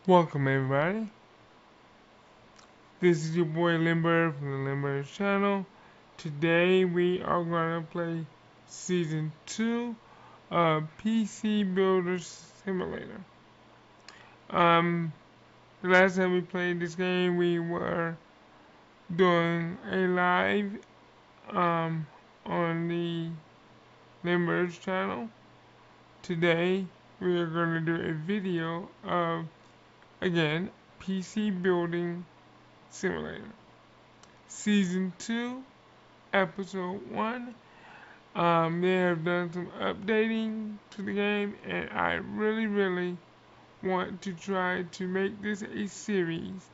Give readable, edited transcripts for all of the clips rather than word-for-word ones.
Welcome everybody. This is your boy Limber from the Limber channel. Today we are gonna play season 2 of PC Builder Simulator. Um the last time we played this game we were doing a live on the Limber's channel. Today we are gonna do a video of again PC Building Simulator. Season 2, Episode 1. They have done some updating to the game, and I really want to try to make this a series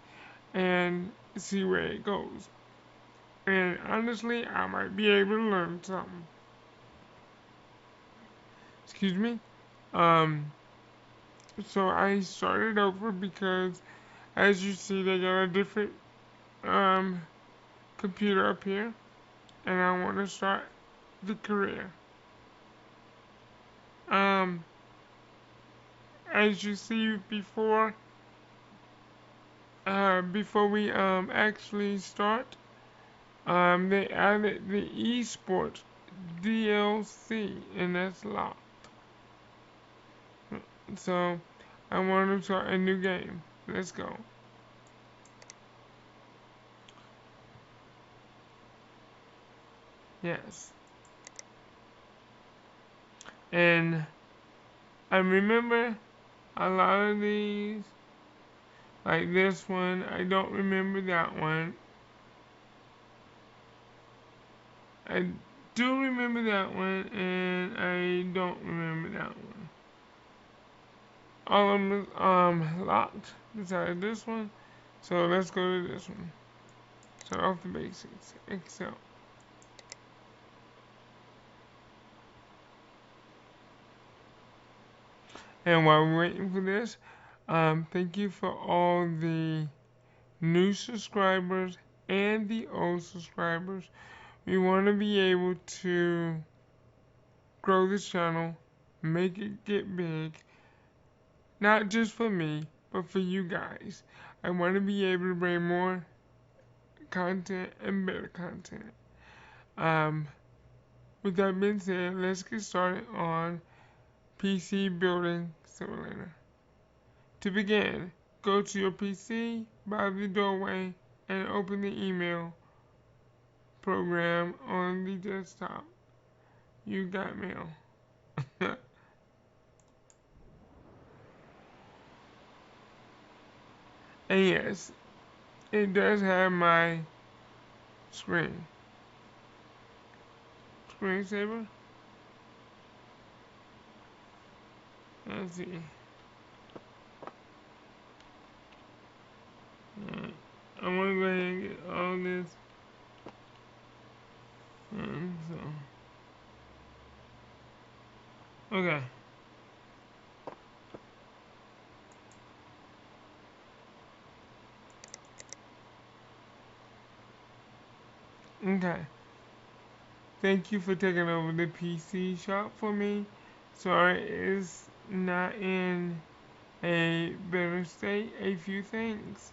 and see where it goes. And honestly, I might be able to learn something. Excuse me. Um, so I started over because, as you see, they got a different um computer up here, and I want to start the career. Um, as you see before we actually start, they added the esports DLC, and that's locked. So I want to start a new game. Let's go. Yes, and I remember a lot of these, like this one. I don't remember that one. I do remember that one, and I don't remember that one. All of them is locked besides this one. So let's go to this one. Start off the basics. Excel. And while we're waiting for this, thank you for all the new subscribers and the old subscribers. We want to be able to grow this channel, make it get big, not just for me, but for you guys. I want to be able to bring more content and better content. Um, with that being said, let's get started on PC Building Simulator. To begin, go to your PC by the doorway and open the email program on the desktop. You got mail. And yes, it does have my screen. Screensaver? Let's see. I want to go ahead and get all this. Okay. Okay. Thank you for taking over the PC shop for me. Sorry it's not in a better state. A few things.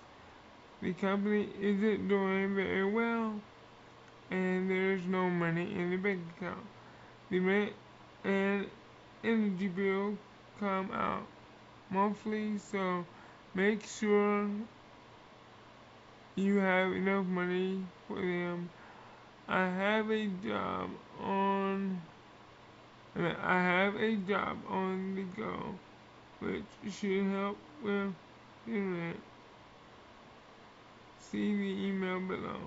The company isn't doing very well, and there's no money in the bank account. The rent and energy bill come out monthly, so make sure you have enough money for them. I have a job on I have a job on the go, which should help with the rent. See the email below.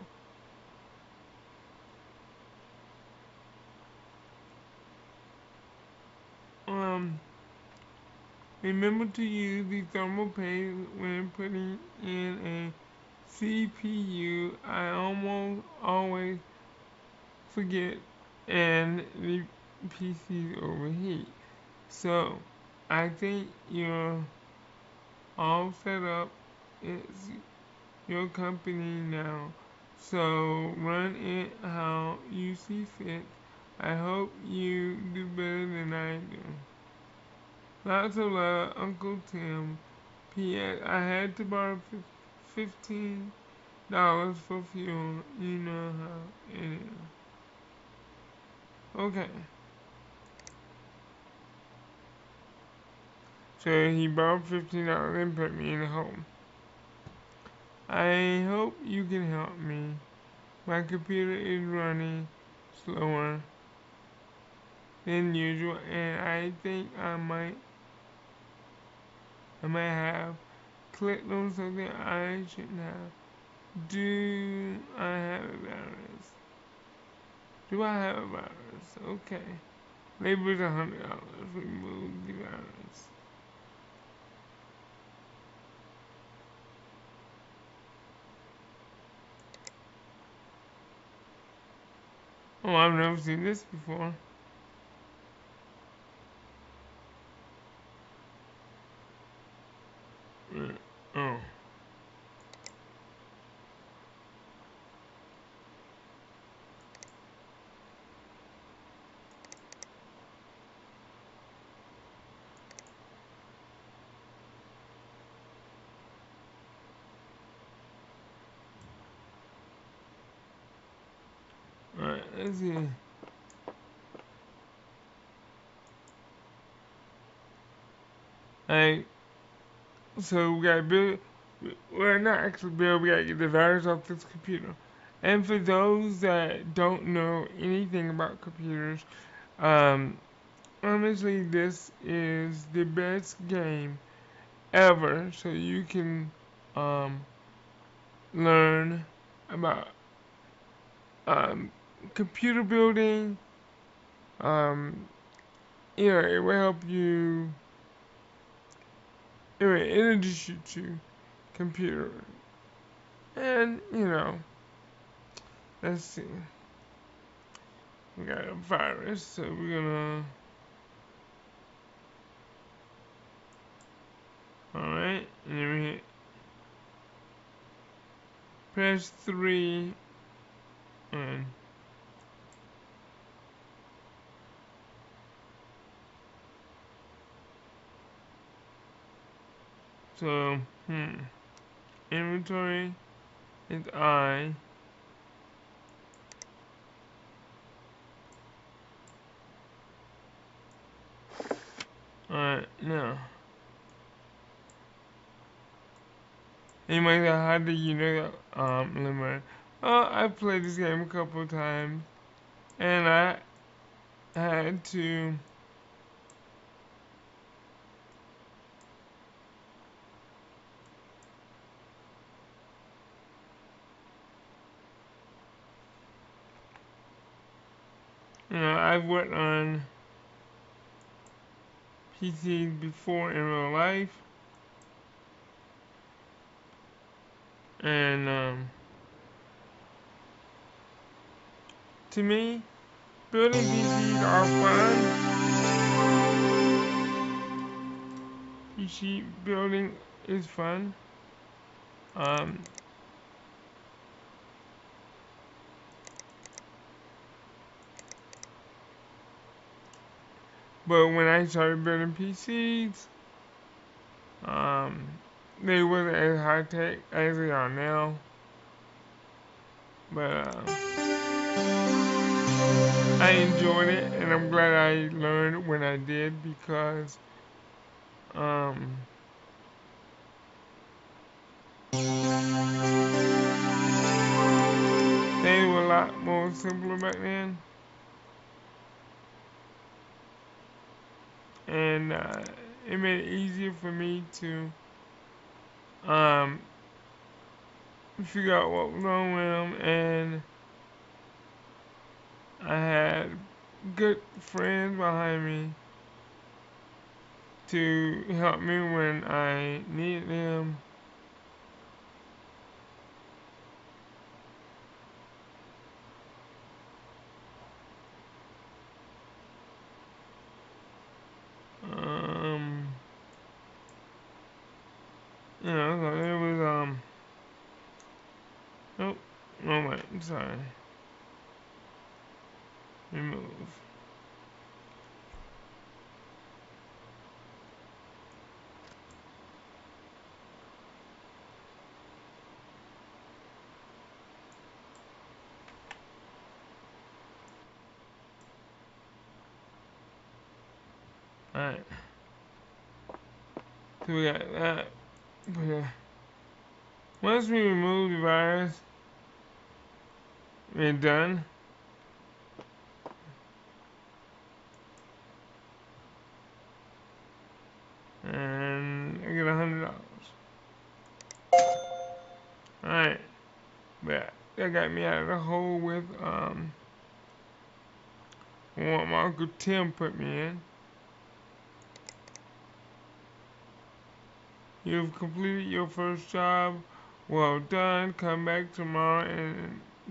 Um, Remember to use the thermal paste when putting in a CPU. I almost always forget and the PC overheat. So I think you're all set up. It's your company now. So run it how you see fit. I hope you do better than I do. Lots of love, Uncle Tim. P.S. I had to borrow $15 for fuel. You know how it is. Okay. So he borrowed $15 and put me in a home. I hope you can help me. My computer is running slower than usual, and I think I might have clicked on something I shouldn't have. Do I have a virus? Do I have a virus? Okay. Label's $100. Remove the virus. Oh, I've never seen this before. Oh. Alright, let's see. Alright, so we gotta build, well, not actually build, we gotta get the virus off this computer. And for those that don't know anything about computers, um, honestly, this is the best game ever. So you can um, learn about um, computer building. Um, it will help you. It will introduce you to computer. And let's see. We got a virus, so we're gonna. Alright, and then we hit press 3 and so inventory is I. Alright, now. Anyway, how do you know that limit? I've played this game a couple of times, and I had to I've worked on PCs before in real life, and to me, building PCs are fun. PC building is fun. Um, but when I started building PCs, um, they wasn't as high tech as they are now. But I enjoyed it, and I'm glad I learned when I did because um, they were a lot more simpler back then, and it made it easier for me to um, figure out what was wrong with them, and I had good friends behind me to help me when I needed them. Um, so it was oh, no wait, I'm sorry, remove. Alright. So we got that. But, once we remove the virus, we're done. And I get $100. Alright. But that got me out of the hole with what my Uncle Tim put me in. You've completed your first job. Well done. Come back tomorrow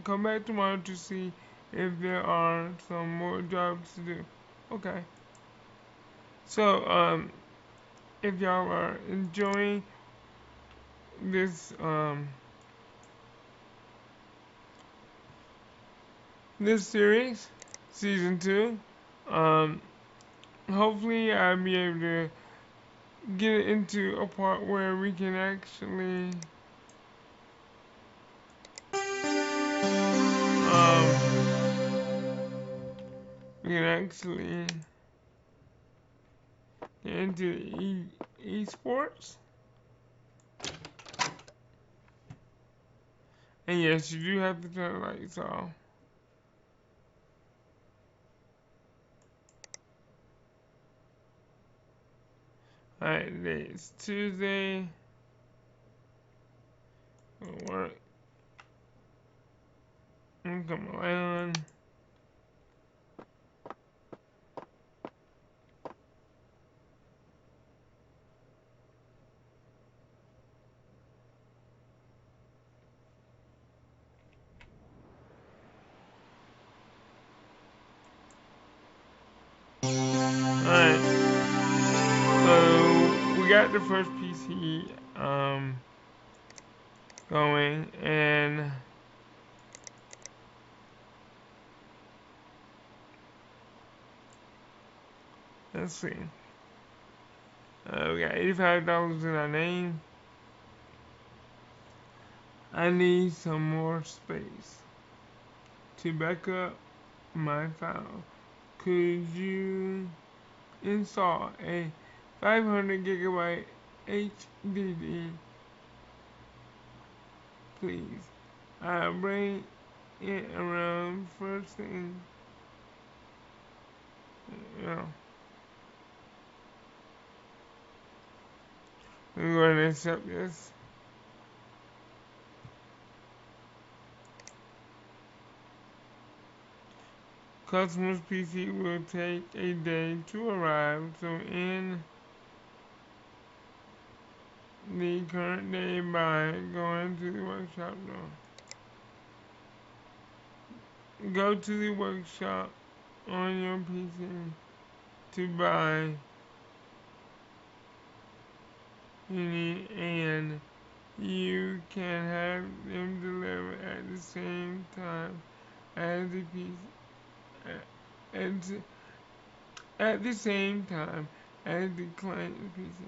to see if there are some more jobs to do. Okay. So if y'all are enjoying this series, season 2, hopefully I'll be able to get into a part where we can actually get into esports. And yes, you do have to turn the lights off. Alright, today is Tuesday. Work. Come on. Alright. So we got the first PC going, and let's see. We got $85 in our name. I need some more space to back up my file. Could you install a 500 gigabyte HDD, please? I'll bring it around first thing. Yeah. We're going to accept this. Customer's PC will take a day to arrive, so in the current day by going to the workshop door. Go to the workshop on your PC to buy and you can have them delivered at the same time as the PC. At the same time as the client's PC.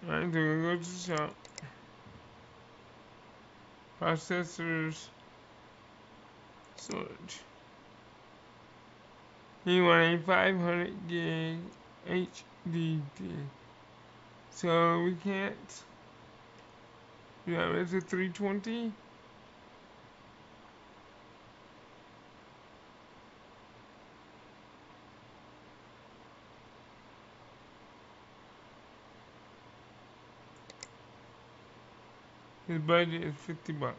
Alright, so we go to shop. Processors. Storage. You want a 500 gig HDD. So we can't. Yeah, it's a 320. His budget is $50.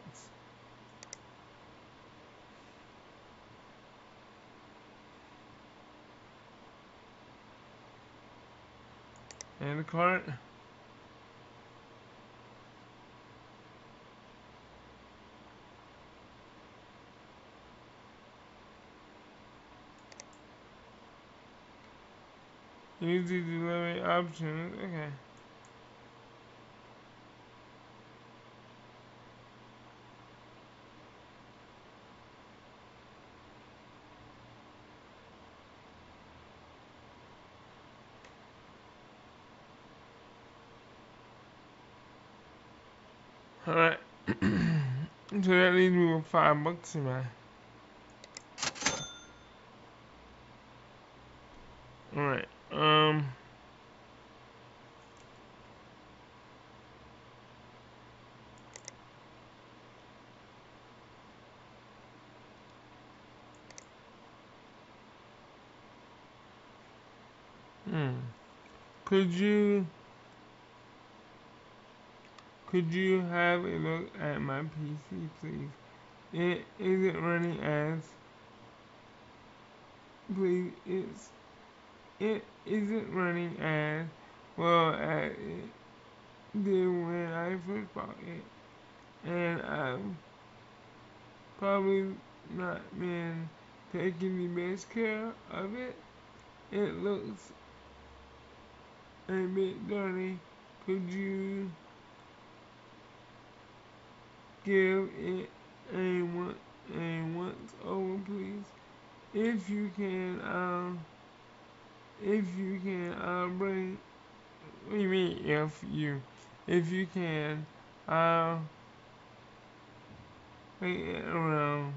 And the cart. Use the delivery options. Okay. Alright. So that leaves me with $5 in my. Alright, could you have a look at my PC, please? It isn't running as please. It isn't running as well as it did when I first bought it, and I've probably not been taking the best care of it. It looks a bit dirty. Could you give it a once over, please? If you can, I'll bring. What do you mean, if you can, I'll bring it around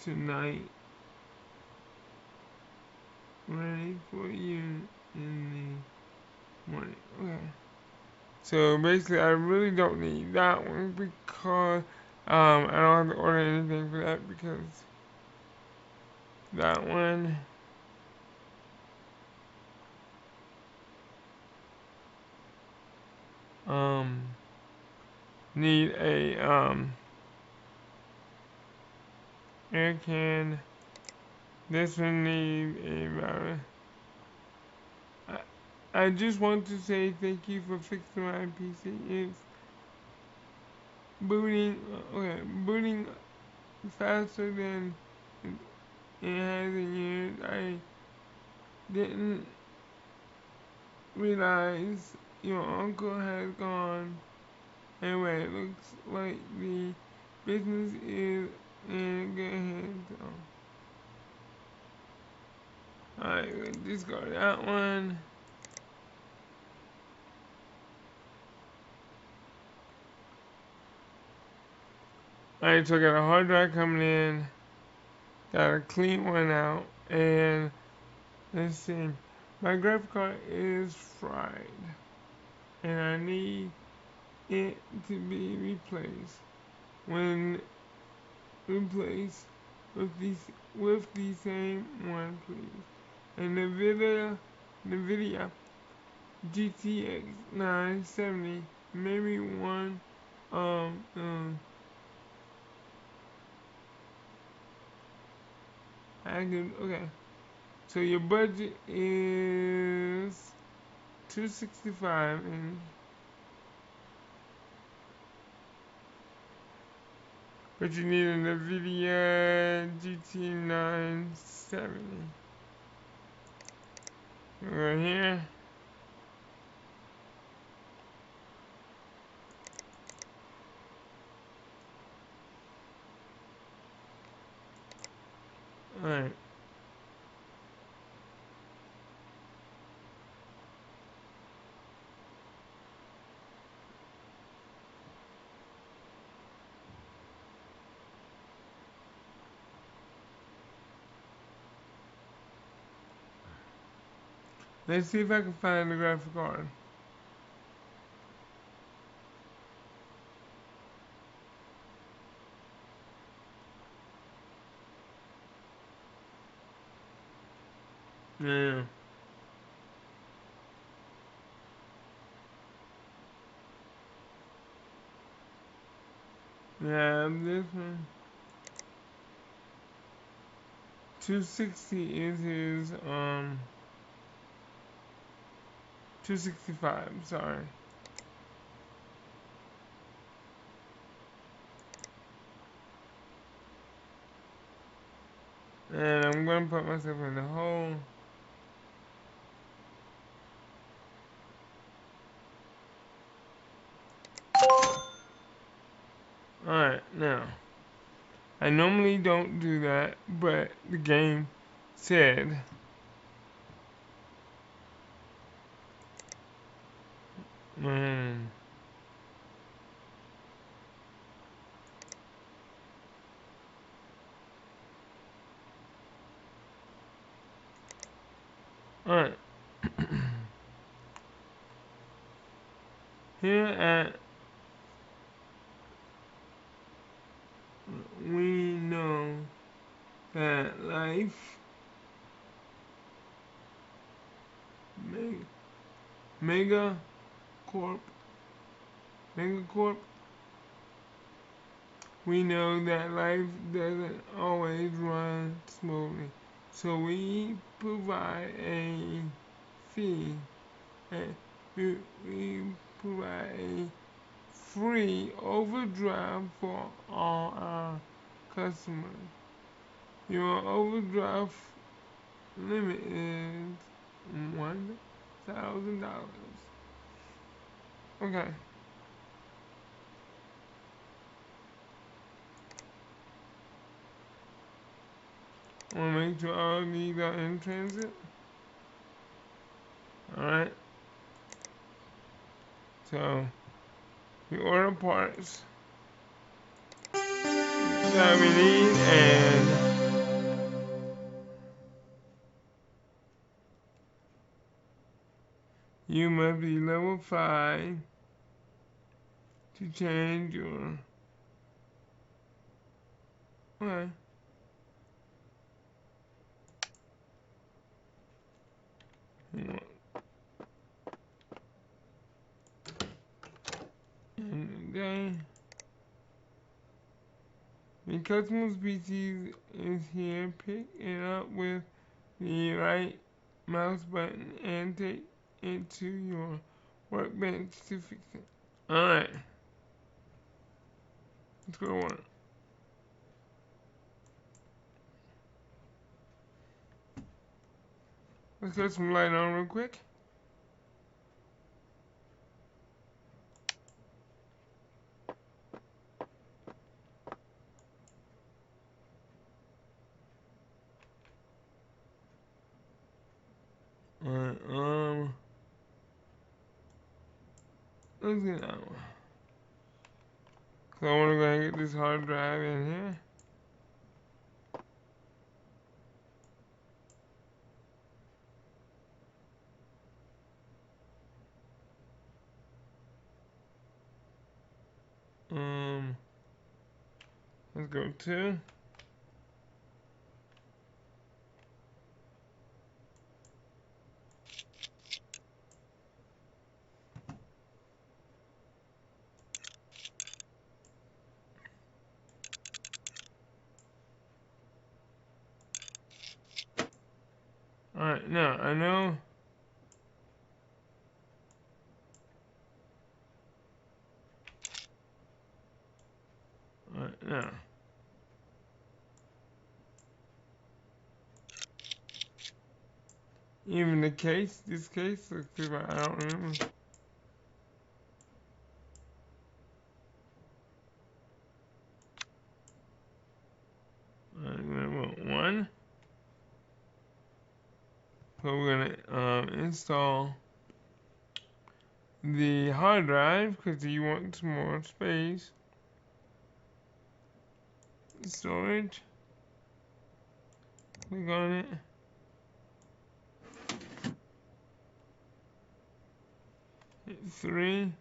tonight, ready for you in the morning. Okay. So basically, I really don't need that one because I don't have to order anything for that because that one need a air can. This one need a battery. I just want to say thank you for fixing my PC. It's booting faster than it has in years. I didn't realize your uncle has gone. Anyway, it looks like the business is in good hands. Alright, we'll discard that one. Alright, so I got a hard drive coming in. Got a clean one out. And let's see. My graphic card is fried. And I need it to be replaced. When replaced with the same one, please. And the NVIDIA GTX 970, maybe one, okay. So your budget is 265 and but you need an NVIDIA GT 970. Right here. Alright. Let's see if I can find the graphic card. Yeah. Yeah, this one. 260 is his 265, sorry. And I'm gonna put myself in the hole. Alright, now. I normally don't do that, but the game said. Man. Alright. Here at We Know That Life, Mega Corp, Megacorp, we know that life doesn't always run smoothly, so we provide a fee. We provide a free overdraft for all our customers. Your overdraft limit is $1,000. Okay. I want to make sure all of these are in transit. Alright. So, we order parts that we need, and you must be level 5 to change your. Okay. Okay. The customer species is here. Pick it up with the right mouse button and take it to your workbench to fix it. Alright. Let's go to work. Let's get some light on real quick. Alright, let's get that one. So I want to go ahead and get this hard drive in here. Let's go to. Alright, now I know. Alright, now. Even the case, this case, let's see if I don't remember. Alright, we want one. So we're gonna install the hard drive because you want some more space. Storage. Click on it. Hit 3.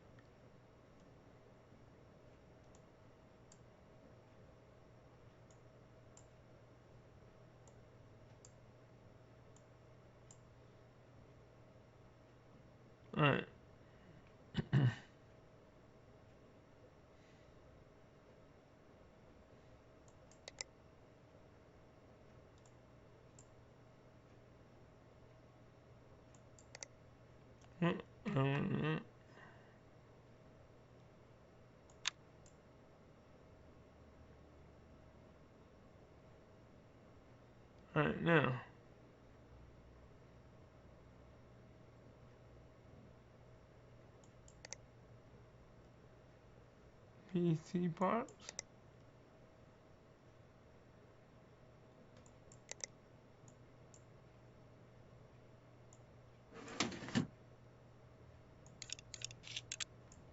Alright. Alright, now. PC parts.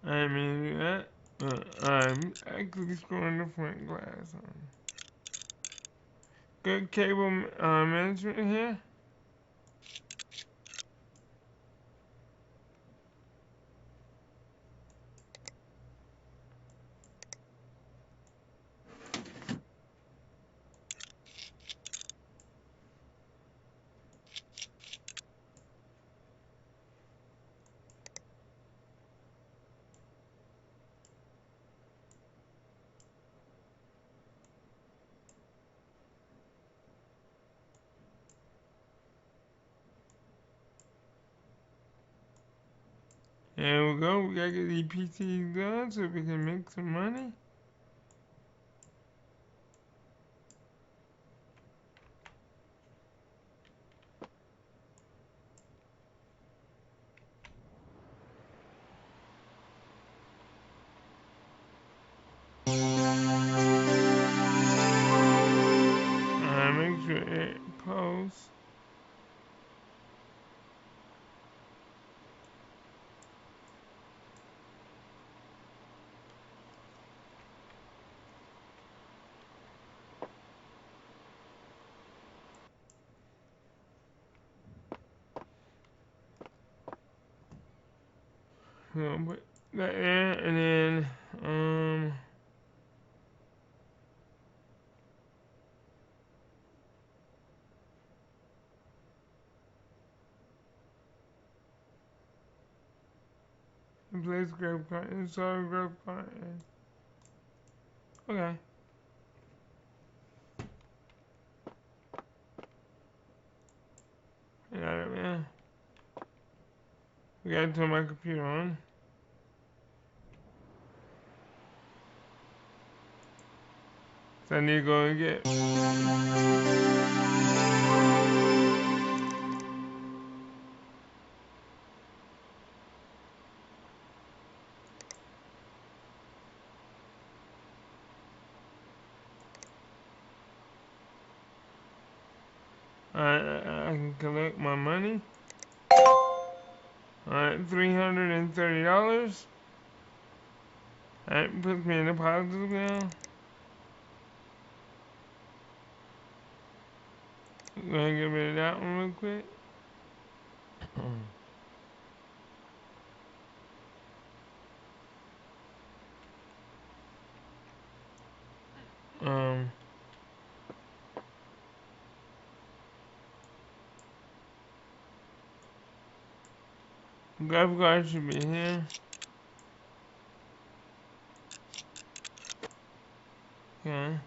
I'm gonna do that. I'm actually screwing the front glass on. Good cable management here. There we go. We gotta get these PCs done so we can make some money. Make sure it close. We'll put that there, and then place grab card, install grab card. Okay. I got it, man. We gotta turn my computer on. So I need to go and get. I can collect my money. Alright, $330. That puts me in the positive now. Go ahead and get rid of that one real quick. Grab card should be here. Okay.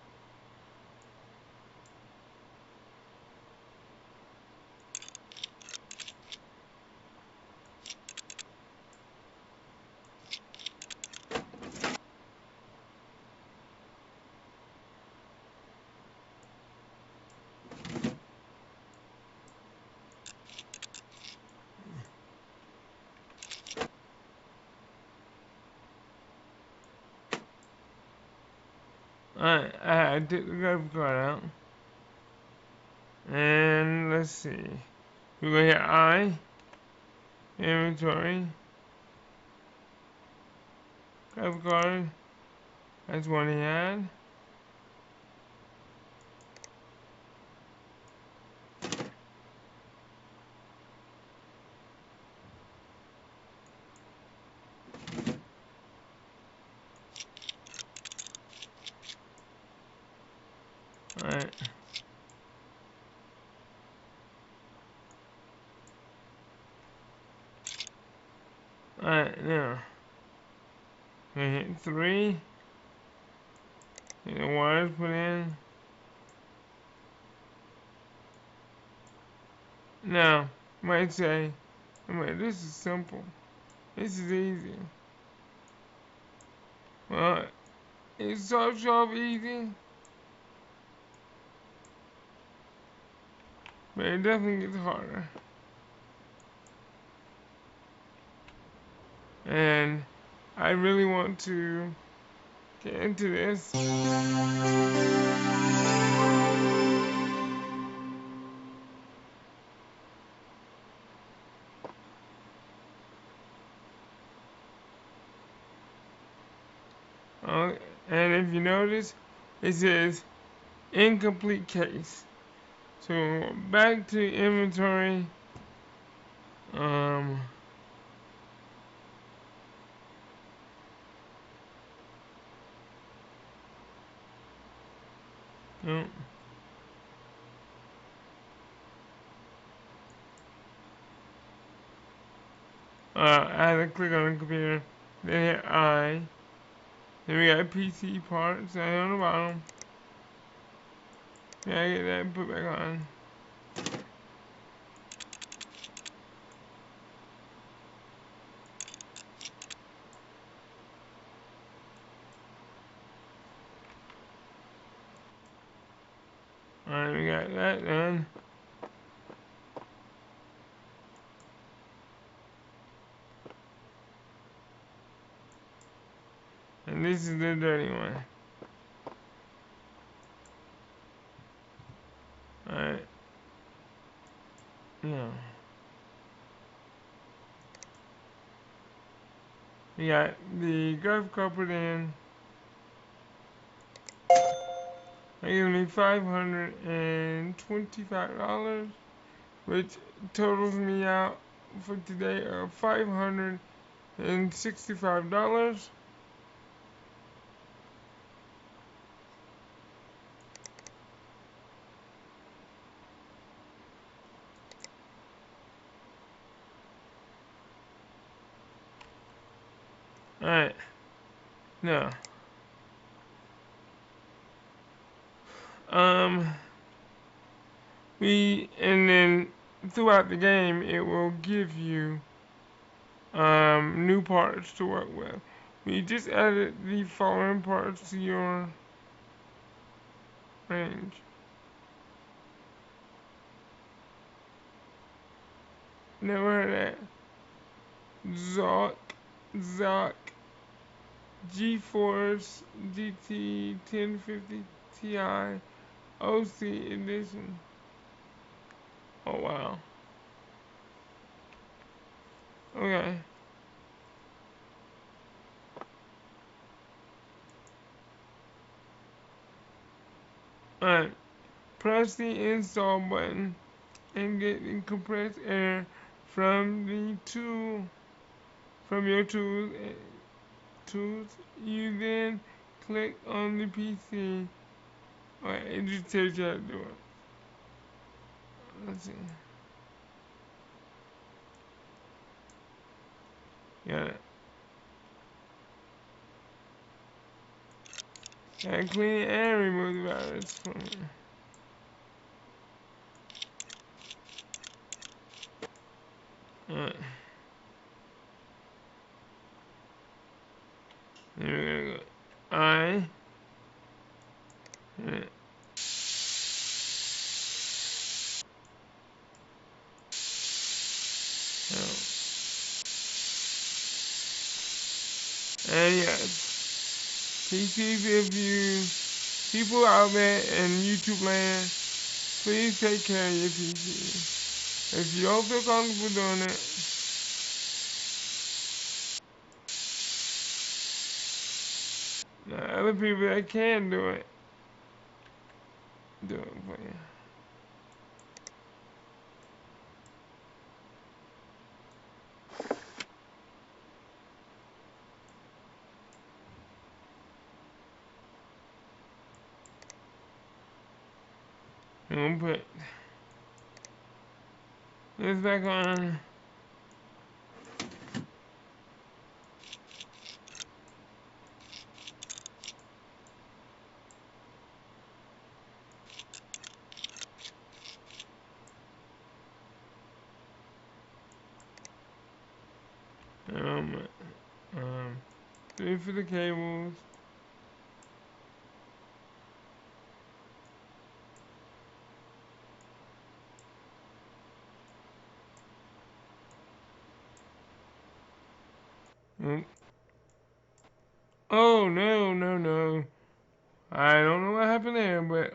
Alright, I took the grab card out. And let's see. We're gonna hit I. Inventory. Grab card. That's one he had. Alright. Alright, now. We hit 3. Get the wires put in. Now, you might say, this is simple. This is easy. Well, it starts off easy, but it definitely gets harder. And I really want to get into this. And if you notice, it says incomplete case. So back to inventory. No. I had to click on the computer. Then hit I. Then we got PC parts down on the bottom. Yeah, I get that and put back on. Alright, we got that done. And this is the dirty one. Alright. Yeah. We got the Gulf Copper in. They gave me $525, which totals me out for today of $565. Alright. Now. And then throughout the game it will give you new parts to work with. We just added the following parts to your range. Never heard that. Zoc GeForce GT 1050 Ti OC edition. Oh wow. Okay. Alright. Press the install button and get the compressed air from the tool, from your tools. You then click on the PC. Alright, it just tells you how to do it. Let's see. Got it. Gotta clean it and remove the virus from it. Alright. Then we're gonna go I. And yes, PCs, if you people out there in YouTube land, please take care of your PC. If you don't feel comfortable doing it, the other people that can do it for you. I'm gonna put this back on. Um, um, 3 for the cables. Oh no, no, no. I don't know what happened there, but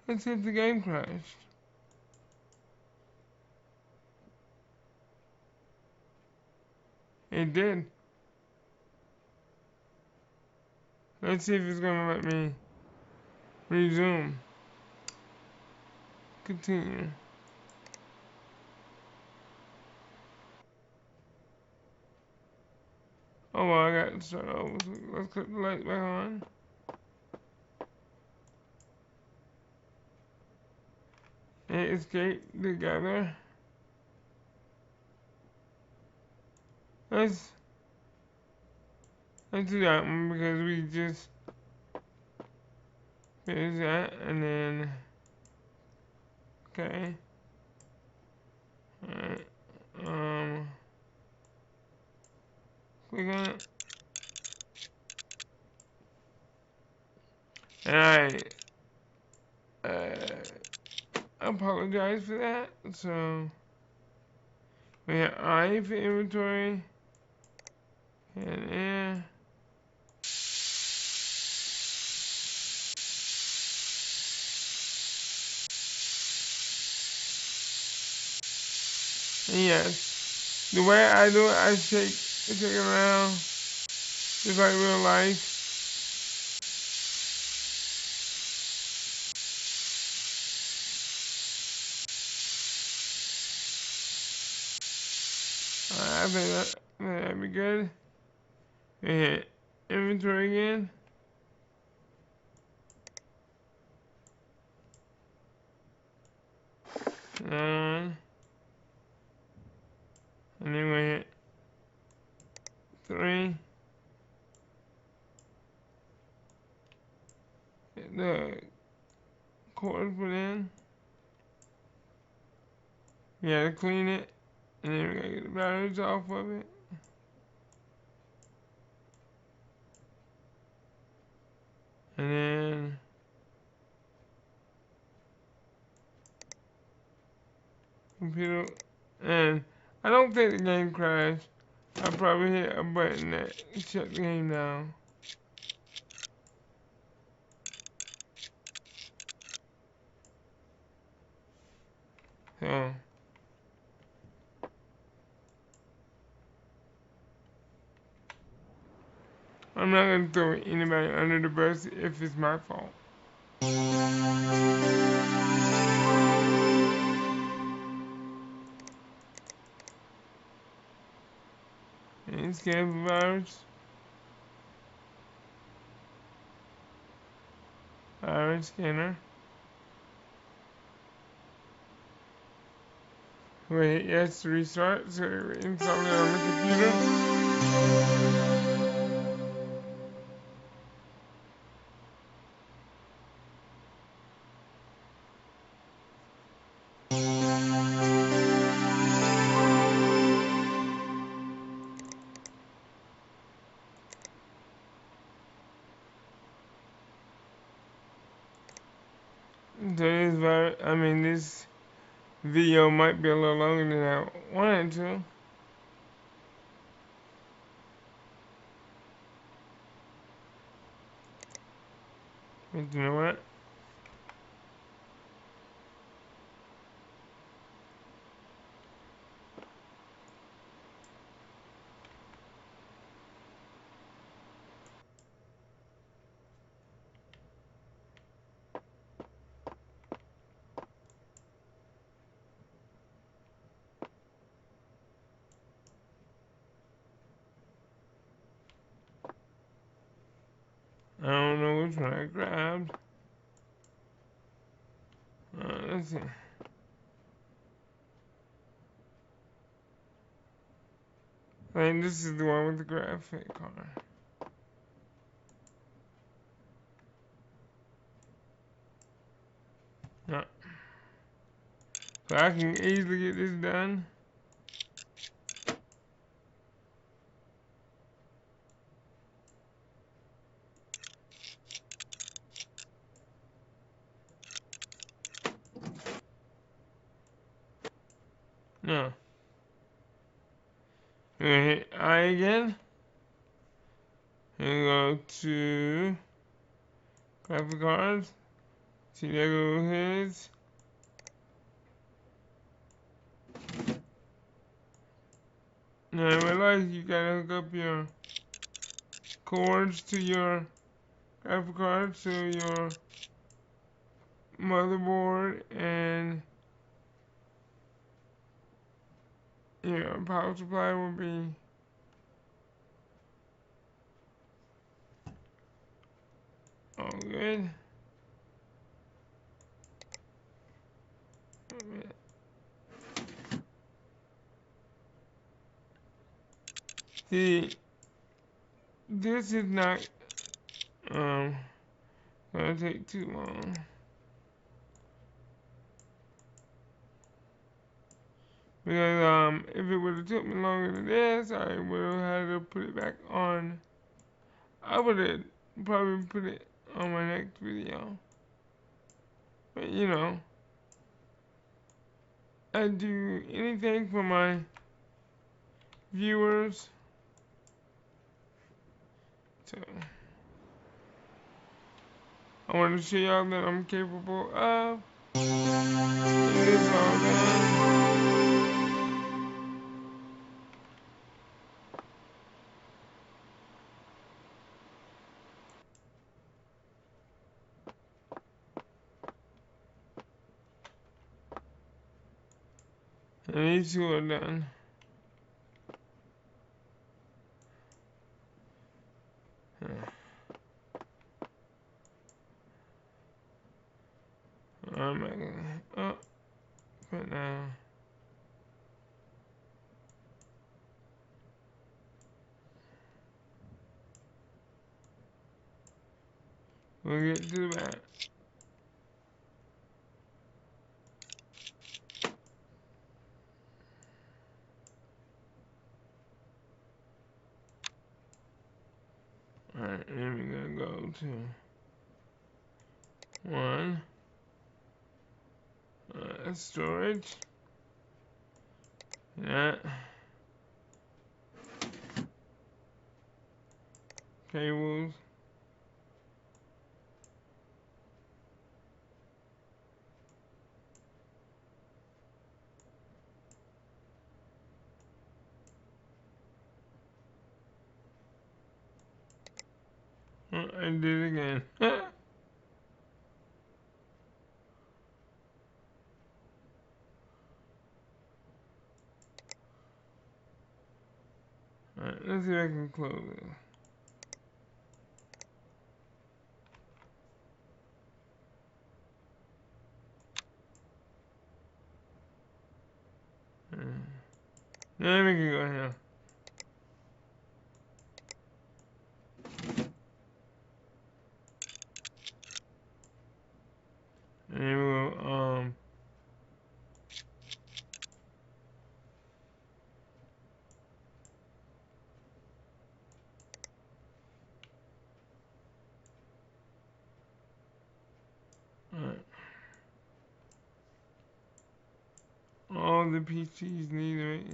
let's see if the game crashed. It did. Let's see if it's gonna let me resume. Continue. Oh well, I got to start over. Let's put the light back on. And escape together. Let's do that one because we just finished that and then okay. Alright. Click on it. and I apologize for that. So we have I for inventory, and yeah. And yes, the way I do it, I shake it around just like real life. I think that'd be good. And inventory again. And then we hit 3. Get the cord put in. We gotta clean it. And then we gotta get the batteries off of it. And then computer. And I don't think the game crashed. I probably hit a button that shut the game down. So I'm not gonna throw anybody under the bus if it's my fault. And scan for virus. Virus scanner. Wait, yes to restart, so install it on the computer. This video might be a little longer than I wanted to. But you know what? I don't know which one I grabbed. Let's see. I think this is the one with the graphic card. No. So I can easily get this done. No. I'm gonna hit I again. And go to graphic cards. See, there go his. Now I realize you gotta hook up your cords to your graphic card, so your motherboard and your power supply will be all good. See, this is not gonna take too long. Because if it would have took me longer than this, I would have had to put it back on. I would have probably put it on my next video. But you know, I do anything for my viewers. So I want to show y'all that I'm capable of. It is all done. And these two are done. I'm not gonna. Oh, but now. We'll get to that. Alright, then we're gonna go to one. Storage. That. Cables. Oh, I did it again. Alright, let's see if I can close it. Then we can go here. And we'll, alright. All the PCs need it.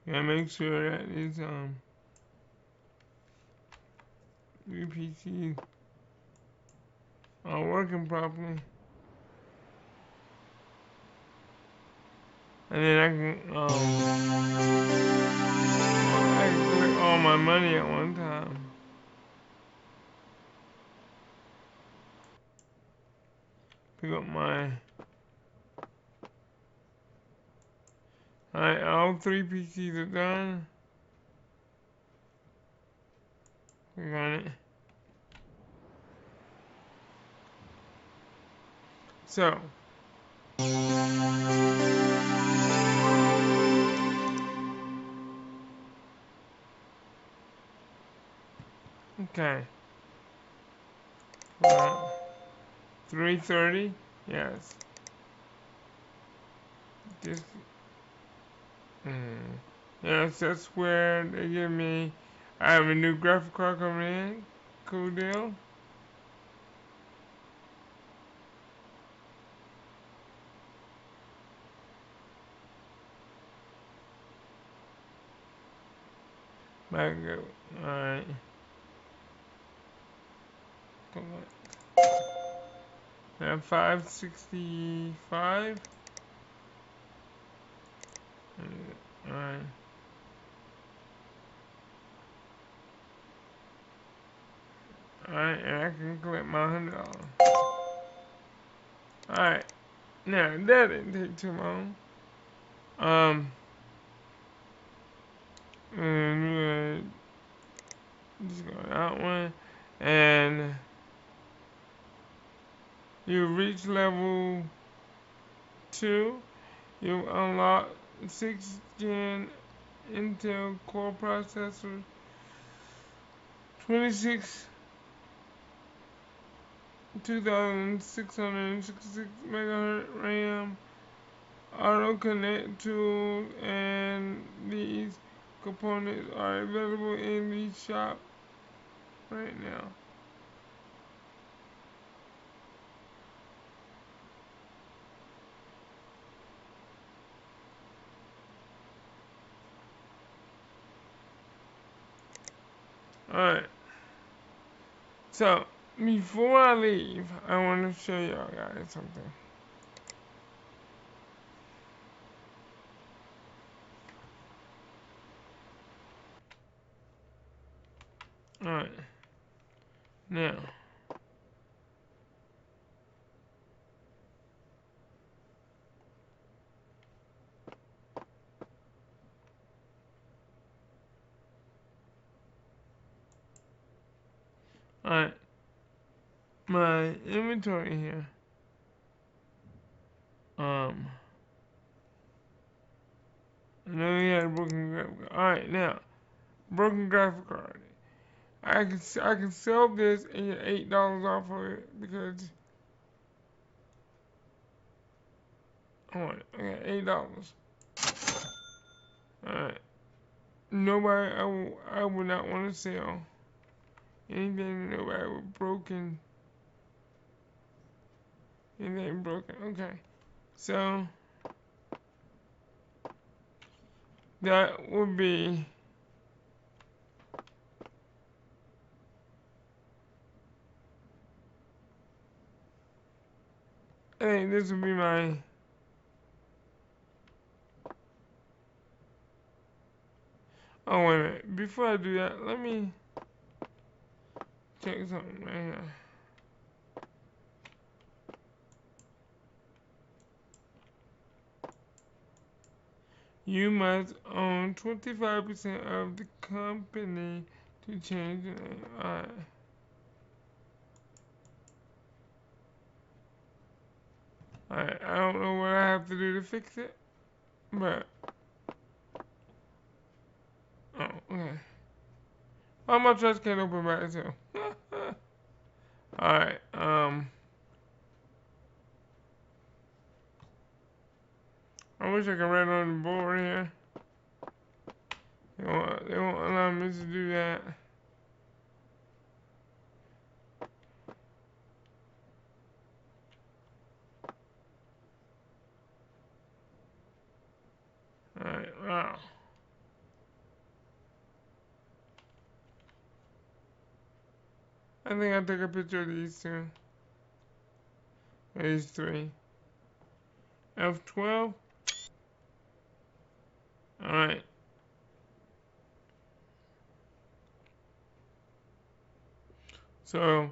Gotta make sure that is, the PCs are working properly. And then I can collect all my money at one time. Pick up my, alright, all 3 PCs are done. Click on it. So, okay. 330, yes. This, yes, that's where they give me. I have a new graphic card coming in. Cool deal. Back up. Alright. Come on. Now 565. Alright. Alright, and I can collect my $100. Alright. Now that didn't take too long. And just go that one. And you reach level 2. You unlock 6th gen Intel Core processor, 26 2666 megahertz RAM, auto connect tools, and these components are available in the shop right now. Alright, so before I leave, I want to show y'all guys something. Alright, now, alright, my inventory here. I know he had a broken graphic card. Alright, now, broken graphic card. I can sell this and get $8 off of it because I want it. I got $8. Alright. Nobody, I would not want to sell anything to nobody with broken. Anything broken. Okay. So that would be I think this would be my oh wait a minute. Before I do that, let me check something right here. You must own 25% of the company to change the name. Alright. Alright, I don't know what I have to do to fix it, but oh, okay. Oh, my trust can't open by itself. Alright, I wish I could write on the board here. They won't allow me to do that. Alright, wow. I think I'll take a picture of these two. These three. F12. Alright. So,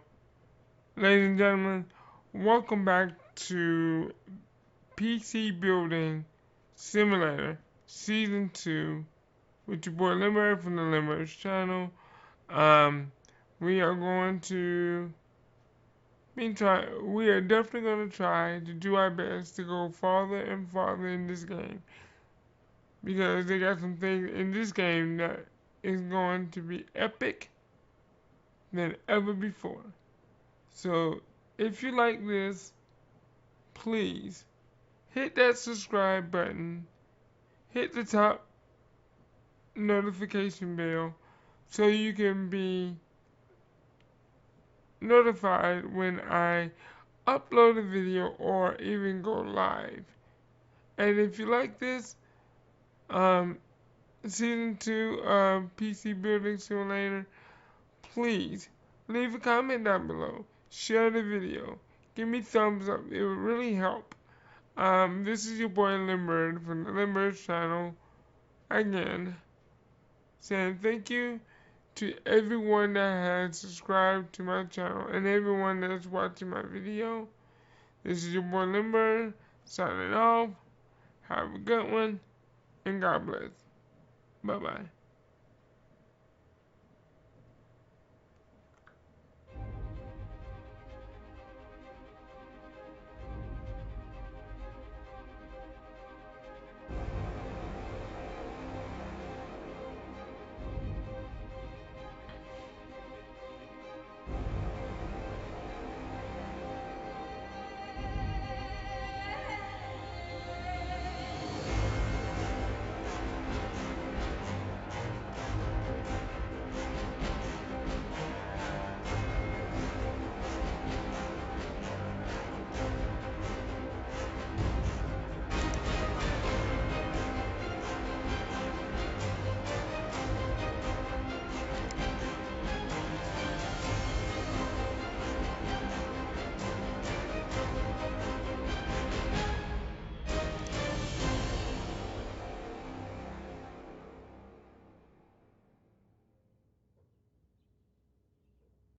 ladies and gentlemen, welcome back to PC Building Simulator Season 2 with your boy Limerick from the Limerick channel. We are going to we are definitely going to try to do our best to go farther and farther in this game. Because they got some things in this game that is going to be epic than ever before. So, if you like this, please hit that subscribe button, hit the top notification bell so you can be notified when I upload a video or even go live. And if you like this, season 2 of PC Building Simulator, please leave a comment down below. Share the video. Give me thumbs up. It would really help. This is your boy Limbird from the Limbird channel. Again, saying thank you to everyone that has subscribed to my channel and everyone that's watching my video. This is your boy Limbird signing off. Have a good one and God bless. Bye bye.